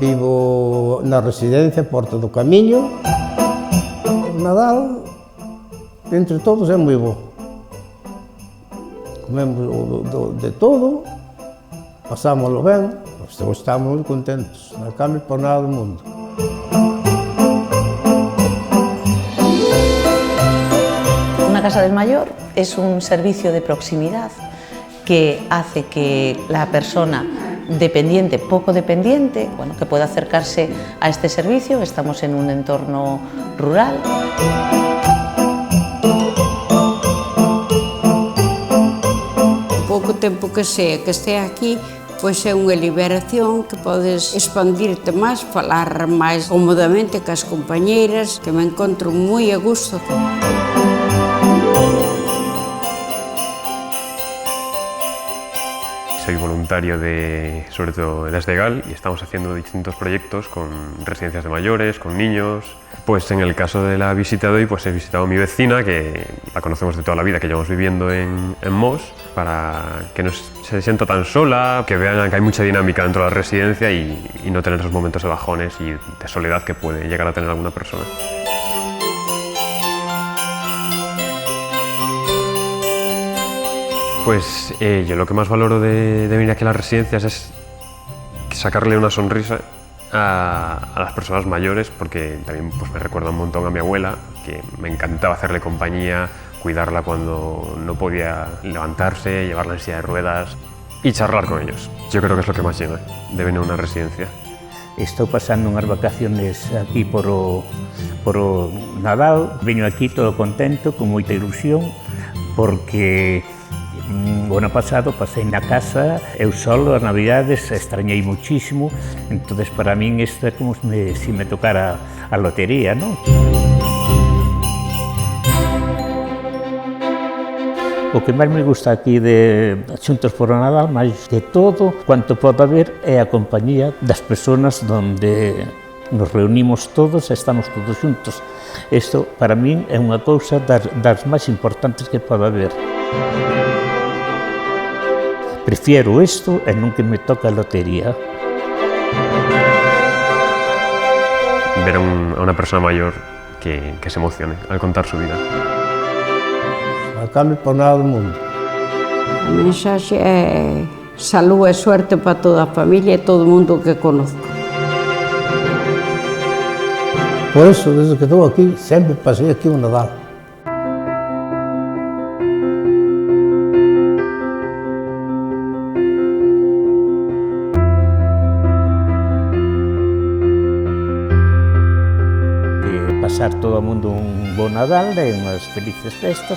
Vivo na residencia Porta do Camiño. O Nadal, entre todos, é moi bo. Comemos de todo, pasámoslo ben, estamos moi contentos, non cambio por nada do mundo. Una casa del mayor es un servicio de proximidad que hace que la persona dependiente, poco dependiente, que pueda acercarse a este servicio. Estamos en un entorno rural. O pouco tempo que estea aquí, pois é unha liberación que podes expandirte máis, falar máis cómodamente cas compañeiras, que me encontro moi a gusto. Soy voluntario sobre todo de Asdegal, y estamos haciendo distintos proyectos con residencias de mayores, con niños. Pues en el caso de la visita de hoy, pues he visitado a mi vecina, que la conocemos de toda la vida, que llevamos viviendo en Mos, para que no se sienta tan sola, que vean que hay mucha dinámica dentro de la residencia y no tener esos momentos de bajones y de soledad que puede llegar a tener alguna persona. Pues yo lo que más valoro de venir aquí a las residencias es sacarle una sonrisa a las personas mayores, porque también pues, me recuerda un montón a mi abuela, que me encantaba hacerle compañía, cuidarla cuando no podía levantarse, llevarla en silla de ruedas y charlar con ellos. Yo creo que es lo que más llena de venir a una residencia. Estou pasando unhas vacaciones aquí por o Nadal. Veño aquí todo contento, con moita ilusión, porque o ano pasado pasei na casa, eu solo, as navidades, extrañei muchísimo, entonces para min isto é como se me tocara a lotería, non? O que máis me gusta aquí de Xuntos por o Nadal, máis de todo, cuanto pode haber, é a compañía das persoas donde nos reunimos todos e estamos todos xuntos. Isto, para min, é unha cousa das máis importantes que pode haber. Prefiero isto e non que me toca a lotería. Ver a una persona mayor que se emocione al contar su vida. Non cambio por nada do mundo. A mensaxe é salud e suerte para toda a familia e todo o mundo que conozco. Por eso, desde que estou aquí, sempre pasei aquí o Nadal. Pasar todo o mundo un bo Nadal e unhas felices festas.